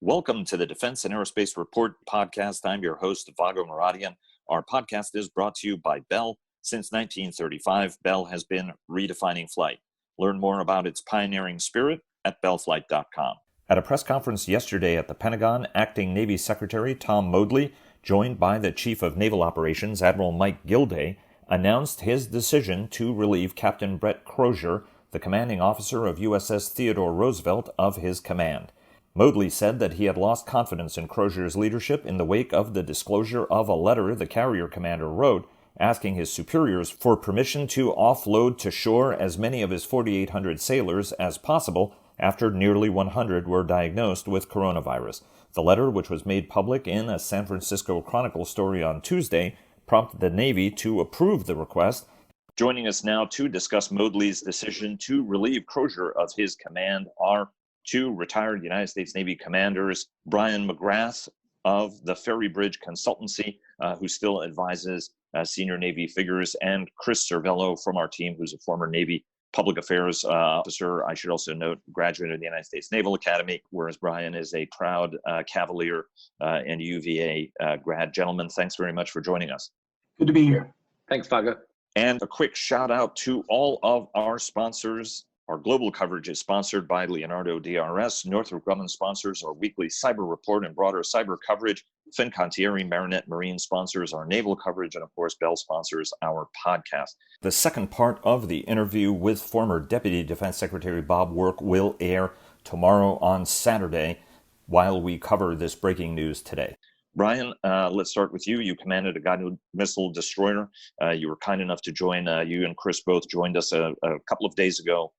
Welcome to the Defense and Aerospace Report podcast. I'm your host, Vago Muradian. Our podcast is brought to you by Bell. Since 1935, Bell has been redefining flight. Learn more about its pioneering spirit at bellflight.com. At a press conference yesterday at the Pentagon, Acting Navy Secretary Tom Modly, joined by the Chief of Naval Operations, Admiral Mike Gilday, announced his decision to relieve Captain Brett Crozier, the commanding officer of USS Theodore Roosevelt, of his command. Modly said that he had lost confidence in Crozier's leadership in the wake of the disclosure of a letter the carrier commander wrote asking his superiors for permission to offload to shore as many of his 4,800 sailors as possible after nearly 100 were diagnosed with coronavirus. The letter, which was made public in a San Francisco Chronicle story on Tuesday, prompted the Navy to approve the request. Joining us now to discuss Modly's decision to relieve Crozier of his command are two retired United States Navy commanders, Brian McGrath of the Ferry Bridge Consultancy, who still advises senior Navy figures, and Chris Cervello from our team, who's a former Navy public affairs officer. I should also note, graduate of the United States Naval Academy, whereas Brian is a proud Cavalier and UVA grad. Gentlemen, thanks very much for joining us. Good to be here. Thanks, Vago. And a quick shout out to all of our sponsors. Our global coverage is sponsored by Leonardo DRS. Northrop Grumman sponsors our weekly cyber report and broader cyber coverage. Fincantieri Marinette Marine sponsors our naval coverage. And of course, Bell sponsors our podcast. The second part of the interview with former Deputy Defense Secretary Bob Work will air tomorrow on Saturday while we cover this breaking news today. Brian, let's start with you. You commanded a guided missile destroyer. You were kind enough to join, you and Chris both joined us a couple of days ago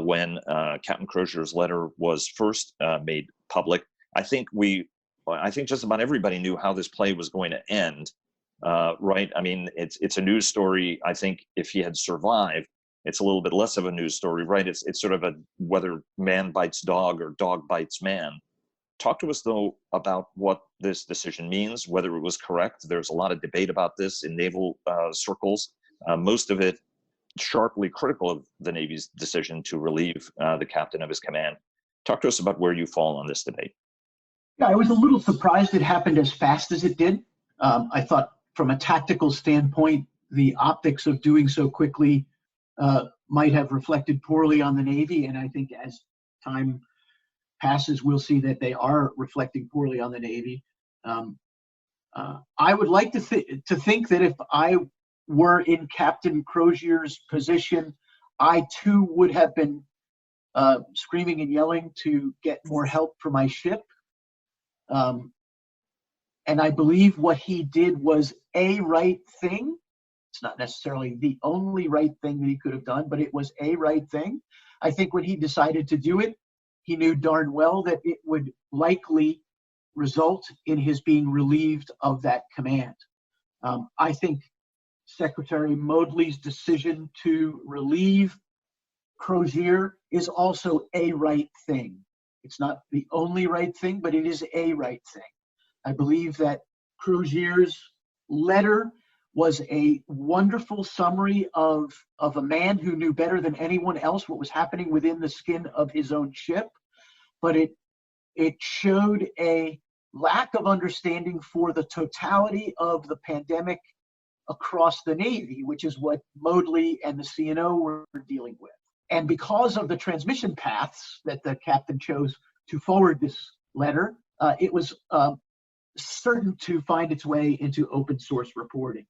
when Captain Crozier's letter was first made public. I think just about everybody knew how this play was going to end, right? I mean, it's a news story. I think if he had survived, it's a little bit less of a news story, right? It's sort of a whether man bites dog or dog bites man. Talk to us, though, about what this decision means, whether it was correct. There's a lot of debate about this in naval circles, most of it sharply critical of the Navy's decision to relieve the captain of his command. Talk to us about where you fall on this debate. Yeah, I was a little surprised it happened as fast as it did. I thought from a tactical standpoint, the optics of doing so quickly might have reflected poorly on the Navy. And I think as time passes, we'll see that they are reflecting poorly on the Navy. I would like to think that if I were in Captain Crozier's position, I too would have been screaming and yelling to get more help for my ship. And I believe what he did was a right thing. It's not necessarily the only right thing that he could have done, but it was a right thing. I think when he decided to do it, he knew darn well that it would likely result in his being relieved of that command. I think Secretary Modly's decision to relieve Crozier is also a right thing. It's not the only right thing, but it is a right thing. I believe that Crozier's letter was a wonderful summary of a man who knew better than anyone else what was happening within the skin of his own ship, but it showed a lack of understanding for the totality of the pandemic across the Navy, which is what Modly and the CNO were dealing with. And because of the transmission paths that the captain chose to forward this letter, it was certain to find its way into open source reporting.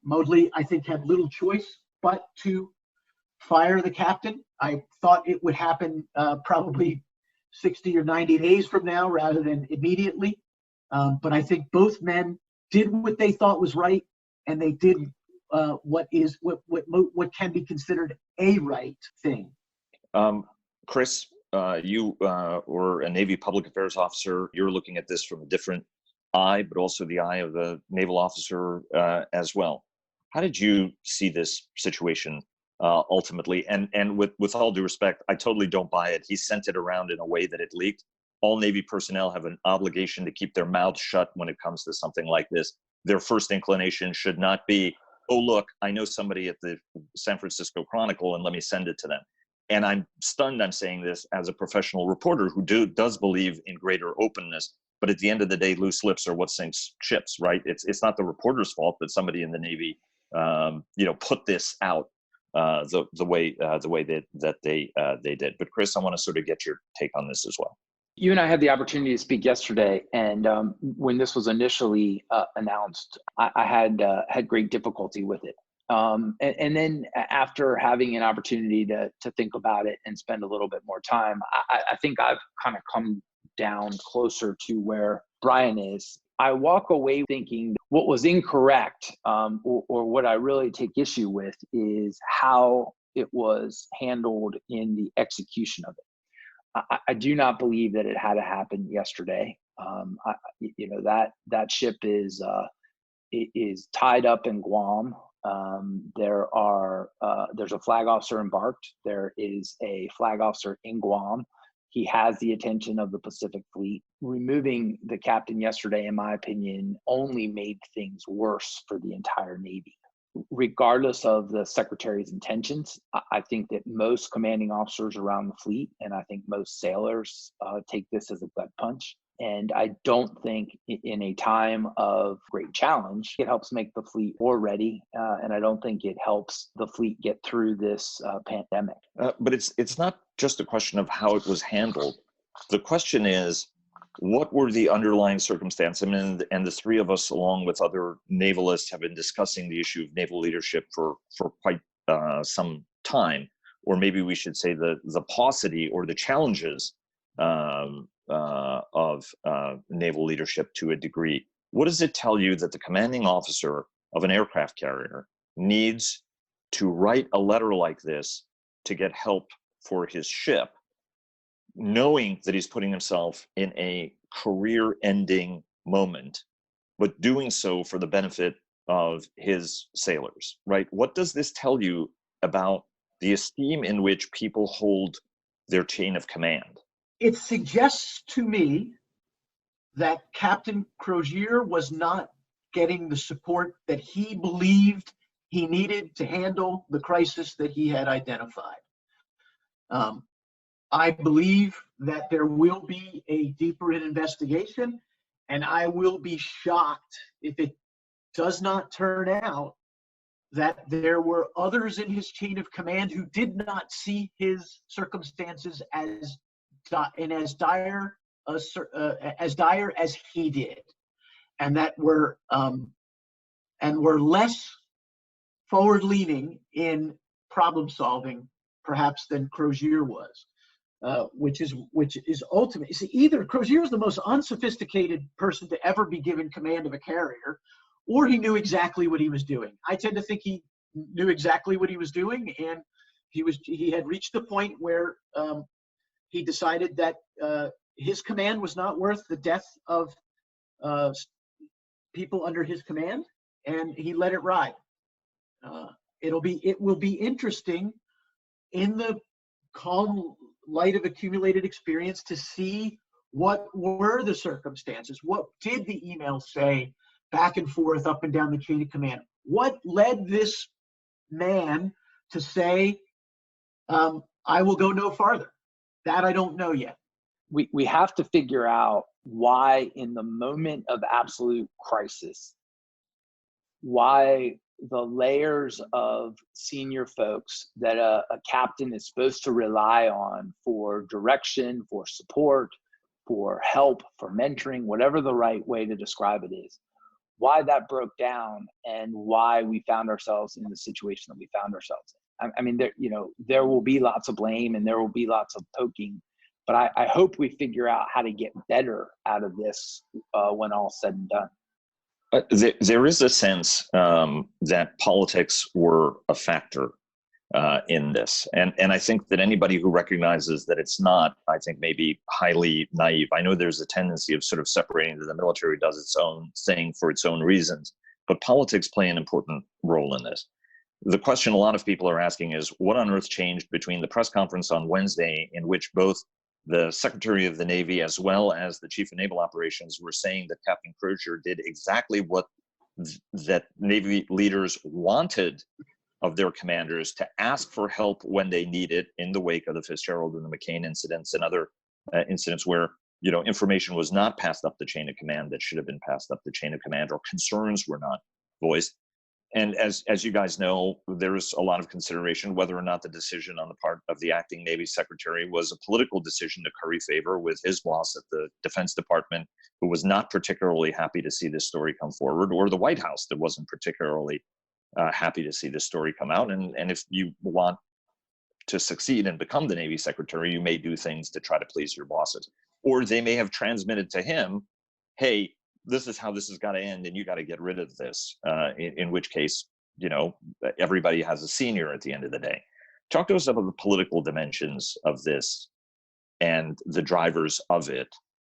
Modly, I think, had little choice but to fire the captain. I thought it would happen probably 60 or 90 days from now rather than immediately. But I think both men did what they thought was right, and they did what can be considered a right thing. Chris, you were a Navy public affairs officer. You're looking at this from a different eye, but also the eye of the naval officer as well. How did you see this situation ultimately? And with all due respect, I totally don't buy it. He sent it around in a way that it leaked. All Navy personnel have an obligation to keep their mouths shut when it comes to something like this. Their first inclination should not be, oh, look, I know somebody at the San Francisco Chronicle and let me send it to them. and I'm stunned I'm saying this as a professional reporter who does believe in greater openness, but at the end of the day, loose lips are what sinks ships, right? It's not the reporter's fault that somebody in the Navy, put this out the way that they did. But Chris, I want to sort of get your take on this as well. You and I had the opportunity to speak yesterday, and when this was initially announced, I had great difficulty with it. And then after having an opportunity to think about it and spend a little bit more time, I think I've kind of come down closer to where Brian is. I walk away thinking what was incorrect, or what I really take issue with, is how it was handled in the execution of it. I do not believe that it had to happen yesterday. That ship is tied up in Guam. There's a flag officer embarked. There is a flag officer in Guam. He has the attention of the Pacific Fleet. Removing the captain yesterday, in my opinion, only made things worse for the entire Navy. Regardless of the Secretary's intentions, I think that most commanding officers around the fleet, and I think most sailors, take this as a gut punch. And I don't think in a time of great challenge, it helps make the fleet more ready. And I don't think it helps the fleet get through this pandemic. But it's not just a question of how it was handled. The question is, what were the underlying circumstances? I mean, and the three of us, along with other navalists, have been discussing the issue of naval leadership for quite some time, or maybe we should say the paucity or the challenges of naval leadership to a degree. What does it tell you that the commanding officer of an aircraft carrier needs to write a letter like this to get help for his ship, knowing that he's putting himself in a career-ending moment, but doing so for the benefit of his sailors, right? What does this tell you about the esteem in which people hold their chain of command? It suggests to me that Captain Crozier was not getting the support that he believed he needed to handle the crisis that he had identified. I believe that there will be a deeper investigation, and I will be shocked if it does not turn out that there were others in his chain of command who did not see his circumstances as dire as he did, and that were less forward-leaning in problem solving, perhaps, than Crozier was. Which is ultimate. See, either Crozier is the most unsophisticated person to ever be given command of a carrier, or he knew exactly what he was doing. I tend to think he knew exactly what he was doing, and he had reached the point where he decided that his command was not worth the death of people under his command, and he let it ride. It will be interesting in the calm light of accumulated experience to see what were the circumstances. What did the email say back and forth up and down the chain of command? What led this man to say, I will go no farther? That I don't know yet. We have to figure out why, in the moment of absolute crisis, why the layers of senior folks that a captain is supposed to rely on for direction, for support, for help, for mentoring, whatever the right way to describe it is, why that broke down and why we found ourselves in the situation that we found ourselves in. I mean, there will be lots of blame and there will be lots of poking, but I hope we figure out how to get better out of this when all's said and done. There is a sense that politics were a factor in this. And I think that anybody who recognizes that it's not, I think, may be highly naive. I know there's a tendency of sort of separating that the military does its own thing for its own reasons, but politics play an important role in this. The question a lot of people are asking is, what on earth changed between the press conference on Wednesday, in which both the Secretary of the Navy as well as the Chief of Naval Operations were saying that Captain Crozier did exactly what that Navy leaders wanted of their commanders to ask for help when they need it in the wake of the Fitzgerald and the McCain incidents and other incidents where, information was not passed up the chain of command that should have been passed up the chain of command, or concerns were not voiced. And as you guys know, there is a lot of consideration whether or not the decision on the part of the acting Navy Secretary was a political decision to curry favor with his boss at the Defense Department, who was not particularly happy to see this story come forward, or the White House that wasn't particularly happy to see this story come out. And if you want to succeed and become the Navy Secretary, you may do things to try to please your bosses. Or they may have transmitted to him, hey, this is how this has got to end, and you got to get rid of this, in which case, everybody has a senior at the end of the day. Talk to us about the political dimensions of this and the drivers of it,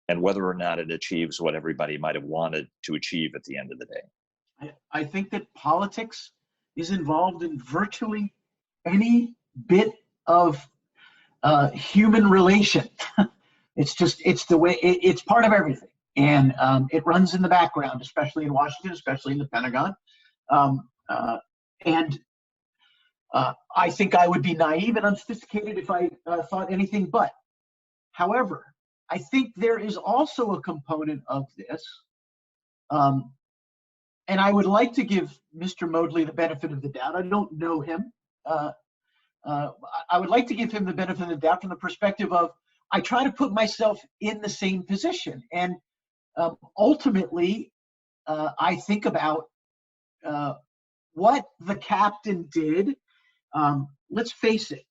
and whether or not it achieves what everybody might have wanted to achieve at the end of the day. I think that politics is involved in virtually any bit of human relation. It's the way, it's part of everything. And it runs in the background, especially in Washington, especially in the Pentagon. I think I would be naive and unsophisticated if I thought anything but. However, I think there is also a component of this, and I would like to give Mr. Moodley the benefit of the doubt. I don't know him. I would like to give him the benefit of the doubt from the perspective of, I try to put myself in the same position. And ultimately, I think about what the captain did. Let's face it,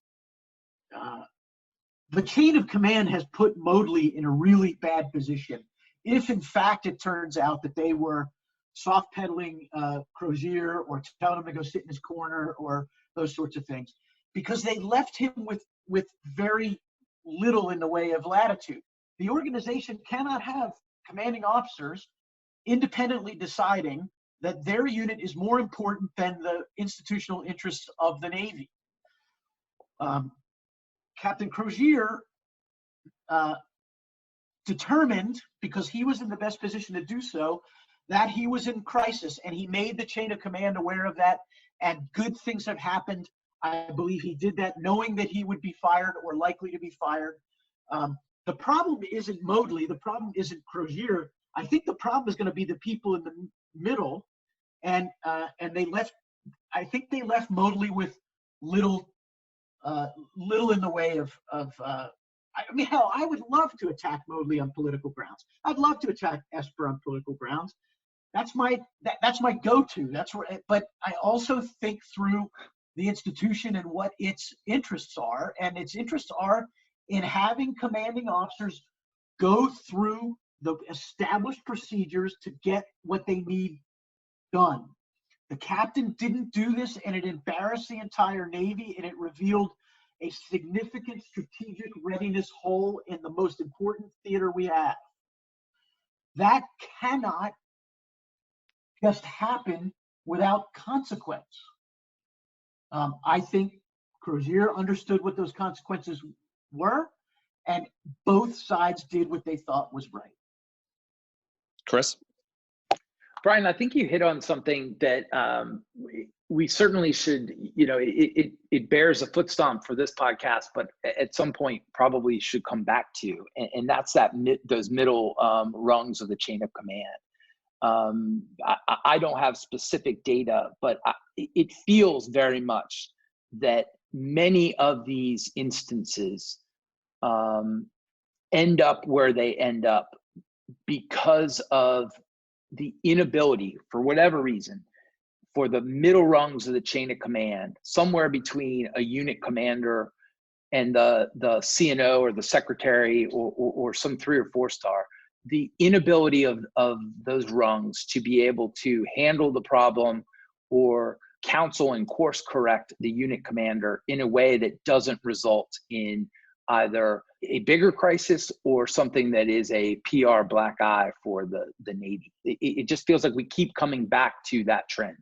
the chain of command has put Moodley in a really bad position. If in fact it turns out that they were soft pedaling Crozier, or telling him to go sit in his corner, or those sorts of things, because they left him with very little in the way of latitude. The organization cannot have commanding officers independently deciding that their unit is more important than the institutional interests of the Navy. Captain Crozier determined, because he was in the best position to do so, that he was in crisis, and he made the chain of command aware of that, and good things have happened. I believe he did that knowing that he would be fired or likely to be fired. The problem isn't Moodley. The problem isn't Crozier. I think the problem is going to be the people in the middle, and they left. I think they left Moodley with little in the way of. I mean, hell, I would love to attack Moodley on political grounds. I'd love to attack Esper on political grounds. That's my go-to. That's where. But I also think through the institution and what its interests are, and its interests are in having commanding officers go through the established procedures to get what they need done. The captain didn't do this, and it embarrassed the entire Navy, and it revealed a significant strategic readiness hole in the most important theater we have. That cannot just happen without consequence. I think Crozier understood what those consequences were, and both sides did what they thought was right. Chris? Brian, I think you hit on something that we certainly should, it bears a foot stomp for this podcast, but at some point probably should come back to, and that's those middle rungs of the chain of command. I don't have specific data, but it feels very much that many of these instances end up where they end up because of the inability, for whatever reason, for the middle rungs of the chain of command, somewhere between a unit commander and the CNO or the secretary or some 3 or 4 star, the inability of those rungs to be able to handle the problem or counsel and course correct the unit commander in a way that doesn't result in either a bigger crisis or something that is a PR black eye for the Navy. It just feels like we keep coming back to that trend.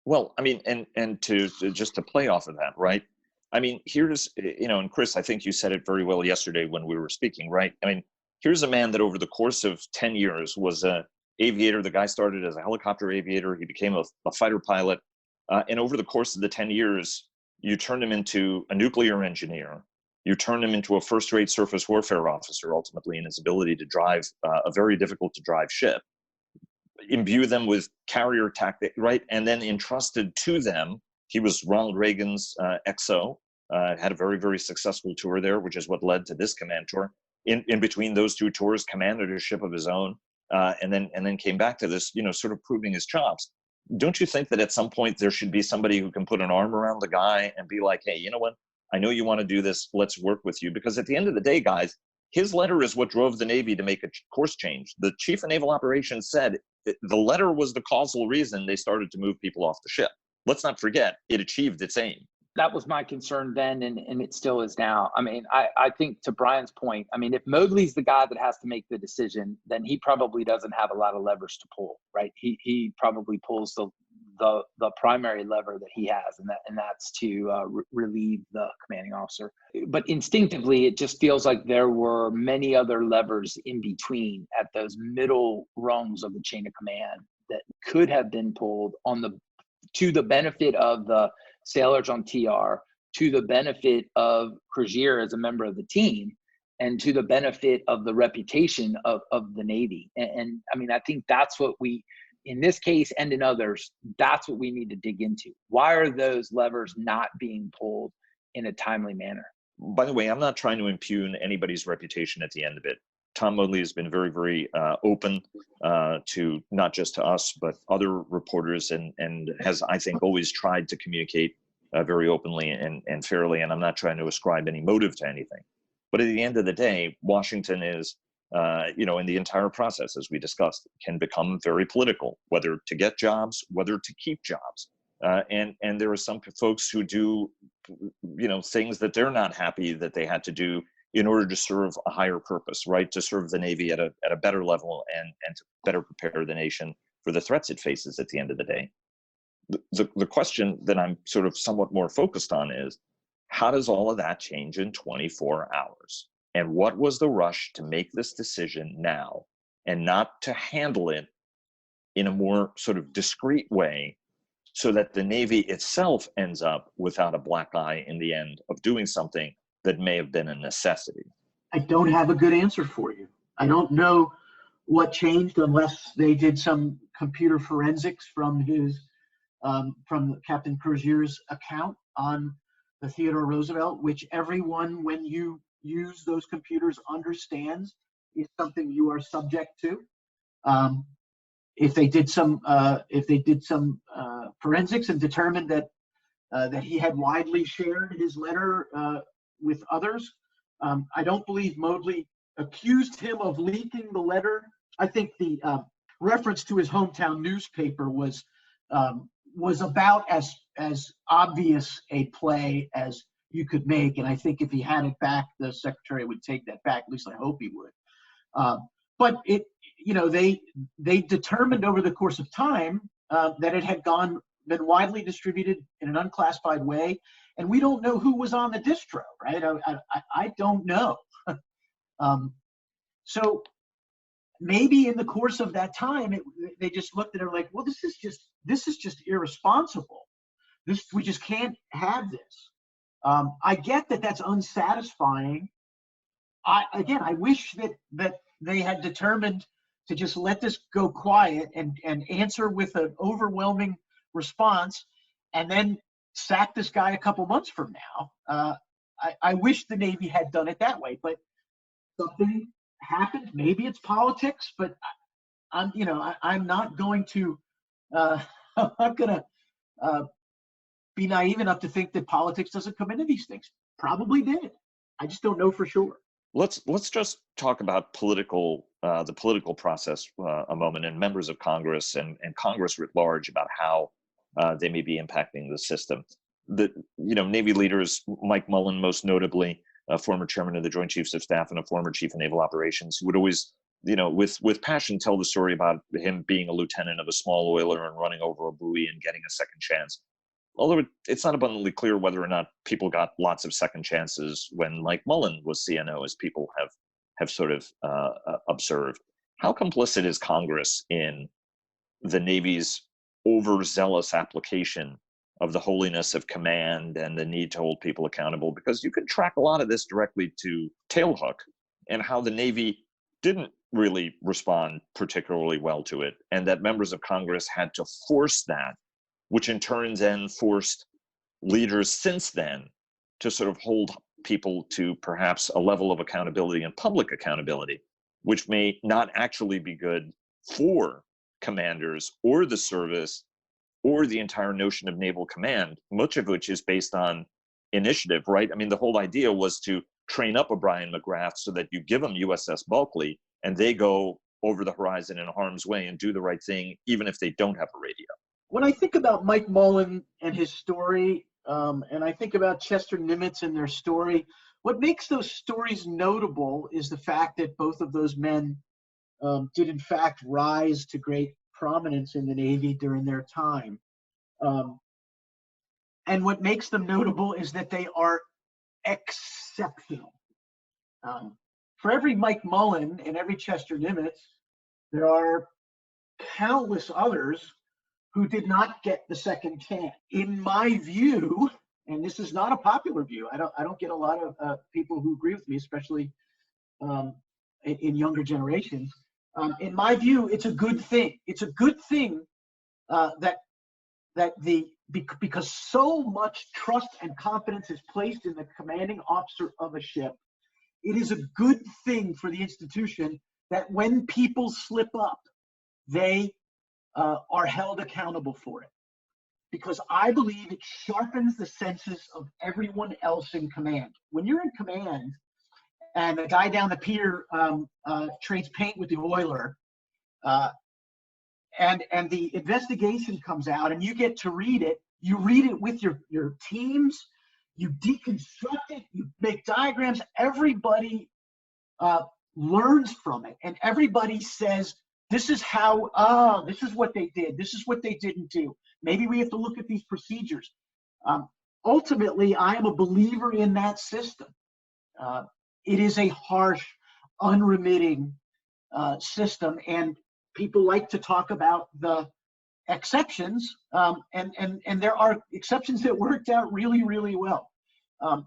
Well, I mean, and to just to play off of that, right? I mean, here's, and Chris, I think you said it very well yesterday when we were speaking, right? I mean, here's a man that over the course of 10 years was an aviator. The guy started as a helicopter aviator. He became a fighter pilot. And over the course of the 10 years, you turned him into a nuclear engineer. You turned him into a first-rate surface warfare officer, ultimately, in his ability to drive a very difficult-to-drive ship, imbue them with carrier tactic, right? And then entrusted to them, he was Ronald Reagan's XO, had a very, very successful tour there, which is what led to this command tour. In between those two tours, commanded a ship of his own, and then came back to this, sort of proving his chops. Don't you think that at some point there should be somebody who can put an arm around the guy and be like, hey, you know what? I know you want to do this. Let's work with you. Because at the end of the day, guys, his letter is what drove the Navy to make a course change. The chief of naval operations said the letter was the causal reason they started to move people off the ship. Let's not forget, it achieved its aim. That was my concern then, and it still is now. I mean, I think to Brian's point, I mean, if Moodley's the guy that has to make the decision, then he probably doesn't have a lot of levers to pull, right? He probably pulls the primary lever that he has, and that's to relieve the commanding officer. But instinctively, it just feels like there were many other levers in between at those middle rungs of the chain of command that could have been pulled to the benefit of the sailors on TR, to the benefit of Crozier as a member of the team, and to the benefit of the reputation of the Navy. And I mean, I think that's what we, in this case and in others, that's what we need to dig into. Why are those levers not being pulled in a timely manner? By the way, I'm not trying to impugn anybody's reputation at the end of it. Tom Moodley has been very, very open to not just to us, but other reporters, and has, I think, always tried to communicate very openly and fairly. And I'm not trying to ascribe any motive to anything. But at the end of the day, Washington is, in the entire process, as we discussed, can become very political, whether to get jobs, whether to keep jobs. And there are some folks who do, things that they're not happy that they had to do in order to serve a higher purpose, right? To serve the Navy at a better level and to better prepare the nation for the threats it faces at the end of the day. The question that I'm sort of somewhat more focused on is, how does all of that change in 24 hours? And what was the rush to make this decision now and not to handle it in a more sort of discreet way so that the Navy itself ends up without a black eye in the end of doing something that may have been a necessity? I don't have a good answer for you. I don't know what changed unless they did some computer forensics from Captain Crozier's account on the Theodore Roosevelt, which everyone, when you use those computers, understands is something you are subject to. If they did some forensics and determined that he had widely shared his letter with others, I don't believe Moodley accused him of leaking the letter. I think the reference to his hometown newspaper was about as obvious a play as you could make, and I think if he had it back, the secretary would take that back. At least I hope he would. But they determined over the course of time that it had been widely distributed in an unclassified way, and we don't know who was on the distro, right? I don't know. So maybe in the course of that time, they just looked at it like, well, this is just irresponsible. We just can't have this. I get that that's unsatisfying. I wish that they had determined to just let this go quiet and answer with an overwhelming response, and then sack this guy a couple months from now. I wish the Navy had done it that way, but something happened. Maybe it's politics, but I'm not going to be naive enough to think that politics doesn't come into these things. Probably did. I just don't know for sure. Let's just talk about the political process a moment, and members of Congress and Congress writ large about how they may be impacting the system. Navy leaders, Mike Mullen, most notably, a former chairman of the Joint Chiefs of Staff and a former chief of naval operations, who would always, with passion, tell the story about him being a lieutenant of a small oiler and running over a buoy and getting a second chance. Although it's not abundantly clear whether or not people got lots of second chances when Mike Mullen was CNO, as people have sort of observed. How complicit is Congress in the Navy's overzealous application of the holiness of command and the need to hold people accountable, because you can track a lot of this directly to Tailhook and how the Navy didn't really respond particularly well to it, and that members of Congress had to force that, which in turn then forced leaders since then to sort of hold people to perhaps a level of accountability and public accountability, which may not actually be good for commanders or the service or the entire notion of naval command, much of which is based on initiative, right? I mean, the whole idea was to train up a Brian McGrath so that you give them USS Bulkley and they go over the horizon in harm's way and do the right thing, even if they don't have a radio. When I think about Mike Mullen and his story, and I think about Chester Nimitz and their story, what makes those stories notable is the fact that both of those men did in fact rise to great prominence in the Navy during their time. And what makes them notable is that they are exceptional. For every Mike Mullen and every Chester Nimitz, there are countless others who did not get the second chance. In my view, and this is not a popular view, I don't get a lot of people who agree with me, especially in younger generations. In my view, it's a good thing. It's a good thing because so much trust and confidence is placed in the commanding officer of a ship. It is a good thing for the institution that when people slip up, they are held accountable for it. Because I believe it sharpens the senses of everyone else in command. When you're in command and the guy down the pier trades paint with the oiler, and the investigation comes out and you get to read it, you read it with your teams, you deconstruct it, you make diagrams, everybody learns from it, and everybody says, this is how, this is what they did, this is what they didn't do. Maybe we have to look at these procedures. Ultimately, I am a believer in that system. It is a harsh, unremitting system, and people like to talk about the exceptions, and there are exceptions that worked out really, really well.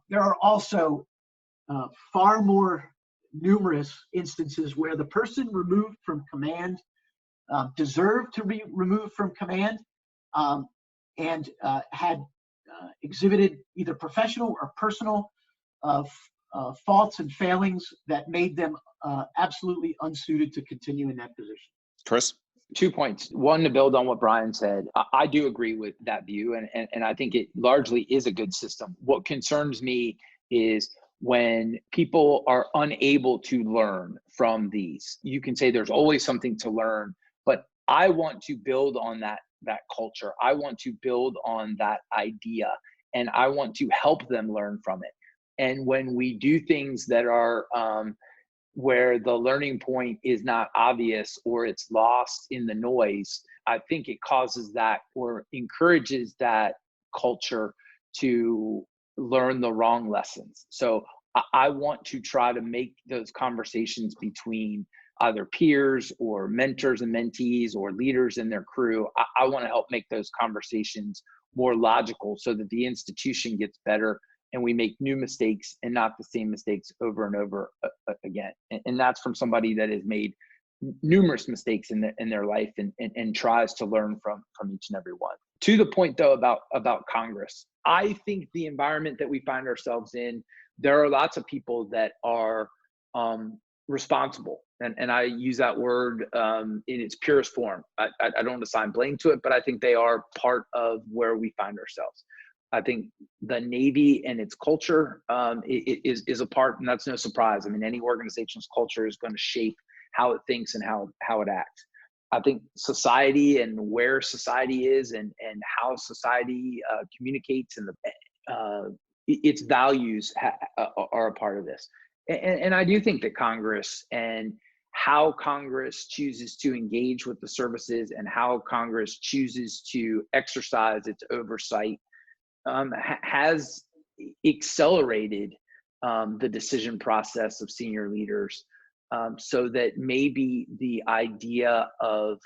There are also far more numerous instances where the person removed from command deserved to be removed from command and had exhibited either professional or personal faults and failings that made them absolutely unsuited to continue in that position. Chris? 2 points. One, to build on what Brian said, I do agree with that view, and I think it largely is a good system. What concerns me is when people are unable to learn from these. You can say there's always something to learn, but I want to build on that culture. I want to build on that idea, and I want to help them learn from it. And when we do things that are where the learning point is not obvious or it's lost in the noise, I think it causes that or encourages that culture to learn the wrong lessons. So I want to try to make those conversations between either peers or mentors and mentees or leaders in their crew. I want to help make those conversations more logical so that the institution gets better and we make new mistakes and not the same mistakes over and over again. And that's from somebody that has made numerous mistakes in their life and tries to learn from each and every one. To the point though about Congress, I think the environment that we find ourselves in, there are lots of people that are responsible. And I use that word in its purest form. I don't assign blame to it, but I think they are part of where we find ourselves. I think the Navy and its culture is a part, and that's no surprise. I mean, any organization's culture is going to shape how it thinks and how it acts. I think society and where society is and how society communicates and its values are a part of this. And I do think that Congress and how Congress chooses to engage with the services and how Congress chooses to exercise its oversight has accelerated the decision process of senior leaders, so that maybe the idea of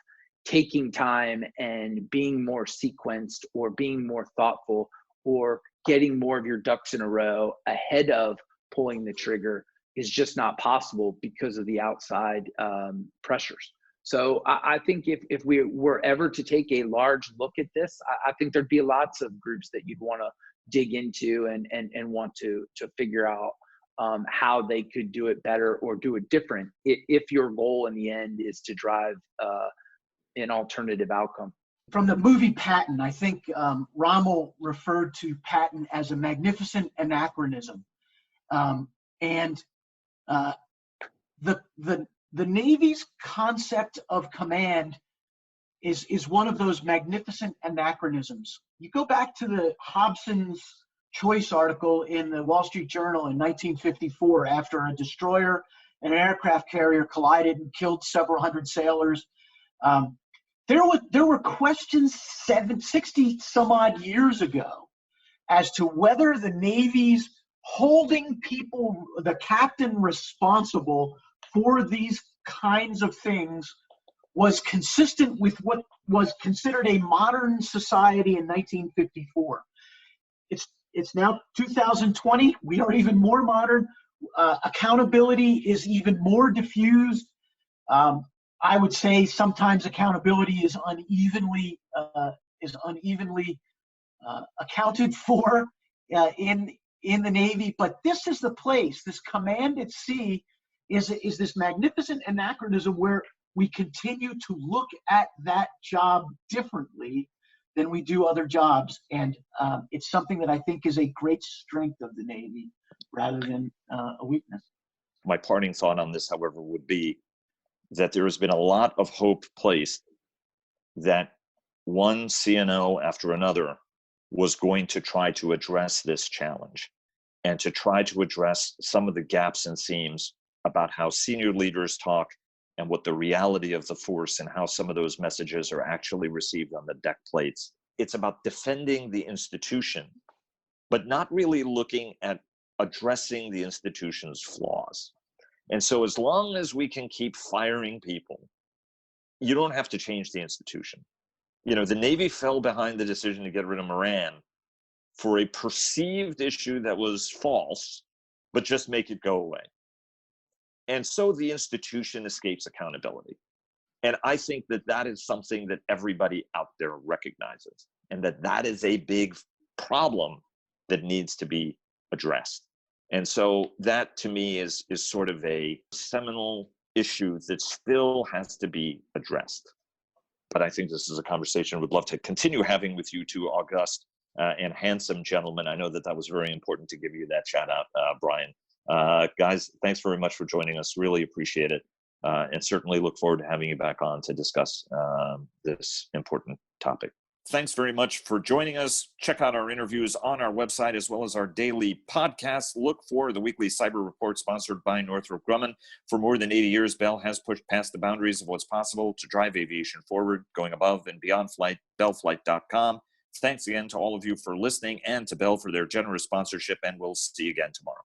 taking time and being more sequenced or being more thoughtful or getting more of your ducks in a row ahead of pulling the trigger is just not possible because of the outside pressures. So I think if we were ever to take a large look at this, I think there'd be lots of groups that you'd want to dig into and want to figure out how they could do it better or do it different if your goal in the end is to drive an alternative outcome. From the movie Patton, I think Rommel referred to Patton as a magnificent anachronism. And the Navy's concept of command is one of those magnificent anachronisms. You go back to the Hobson's Choice article in the Wall Street Journal in 1954 after a destroyer and an aircraft carrier collided and killed several hundred sailors. There were questions 60 some odd years ago as to whether the Navy's holding people, the captain responsible for these kinds of things, was consistent with what was considered a modern society in 1954. It's now 2020. We are even more modern. Accountability is even more diffused. I would say sometimes accountability is unevenly accounted for in the Navy. But this is the place. This command at sea is this magnificent anachronism where we continue to look at that job differently than we do other jobs, and it's something that I think is a great strength of the Navy rather than a weakness. My parting thought on this, however, would be that there has been a lot of hope placed that one CNO after another was going to try to address this challenge and to try to address some of the gaps and seams about how senior leaders talk and what the reality of the force and how some of those messages are actually received on the deck plates. It's about defending the institution, but not really looking at addressing the institution's flaws. And so as long as we can keep firing people, you don't have to change the institution. You know, the Navy fell behind the decision to get rid of Moran for a perceived issue that was false, but just make it go away. And so the institution escapes accountability. And I think that that is something that everybody out there recognizes, and that is a big problem that needs to be addressed. And so that to me is sort of a seminal issue that still has to be addressed. But I think this is a conversation I would love to continue having with you two august and handsome gentlemen. I know that was very important to give you that shout out, Brian. Guys, thanks very much for joining us. Really appreciate it. And certainly look forward to having you back on to discuss this important topic. Thanks very much for joining us. Check out our interviews on our website as well as our daily podcast. Look for the weekly cyber report sponsored by Northrop Grumman. For more than 80 years, Bell has pushed past the boundaries of what's possible to drive aviation forward, going above and beyond flight, bellflight.com. Thanks again to all of you for listening and to Bell for their generous sponsorship, and we'll see you again tomorrow.